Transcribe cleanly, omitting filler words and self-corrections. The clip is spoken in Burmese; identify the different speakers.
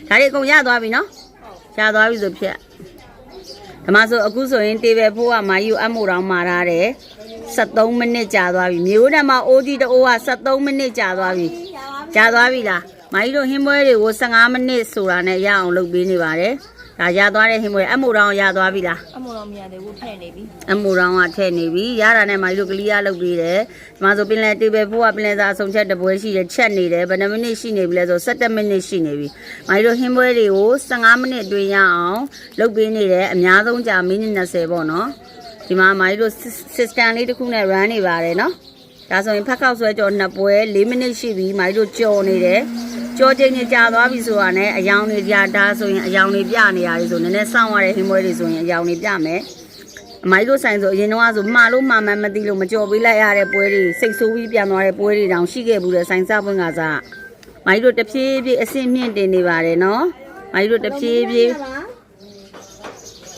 Speaker 1: ဒါတွေအကုန်ရသွားပြီနော်ရသွားပြီဆိုဖြစ်ဒီမှာဆိုအခုဆိုရင်တေဘယ်ဖိုးကမာယူအမှုတော်မှာထားတယ်73မိနစ်ကြာသွားပြီမျိုးတက်မှာအိုးကြီးတအိုးက73မိနစ်ကြာသွားပြီကြာသွားပြီလားမာယူတို့ဟင်းပွဲတွေကို15မိနစ်ဆိုတာနဲ့ရအောင်လုပ်ပေးနေပါတယ်ဒါရသွားတဲ့ဟင်းပွဲအမှုတော်ရသွားပြီလား
Speaker 2: အမှုတော်မရသေးဘူးထည့်နေပြီ
Speaker 1: အမှုတော်ကထည့်နေပြီရတာနဲ့မာယူတို့ကလီးယားလုပ်ပေးတယ်ဒီမှာဆိုပင်လယ်တေဘယ်ဖိုးကပင်လယ်စာအဆုံးချက်တပွဲရှိတယ်ချက်နေတယ်ဘယ်နှမိနစ်ရှိနေပြီလဲဆို17မိနစ်ရှိနေပြီမာယူတို့ဟင်းပွဲတွေကို15မိနစ်အတွင်းရအောင်လုပ်ပေးနေတယ်အများဆုံးကြာမိနစ်20ပေါ့နော်ဒီမှာမာယူတို့ system လေးတစ်ခုနဲ့ run နေပါတယ်နော်ဒါဆိုရင်ဖက်ခောက်ဆွဲကြော်2ပွဲ4မိနစ်ရှိပြီမာယူတို့ကြော်နေတယ်ကြောချိန်နဲ့ကြာသွားပြီဆိုတာနဲ့အယောင်တွေကြာတာဆိုရင်အယောင်တွေပြနေရတယ်ဆိုနည်းနည်းစောင့်ရတဲ့ဟင်းပွဲတွေဆိုရင်အယောင်တွေပြမယ်အမိုက်တို့ဆိုင်ဆိုအရင်တော့ဆိုမှားလို့မှားမှန်းမသိလို့မကြော်ပေးလိုက်ရတဲ့ပွဲတွေစိတ်ဆိုးပြီးပြန်သွားတဲ့ပွဲတွေတောင်ရှိခဲ့ဘူးတဲ့ဆိုင်စားပွင့်ကစားမိုက်တို့တဖြည်းဖြည်းအဆင့်မြင့်တင်နေပါတယ်နော်မိုက်တို့တဖြည်းဖြည်း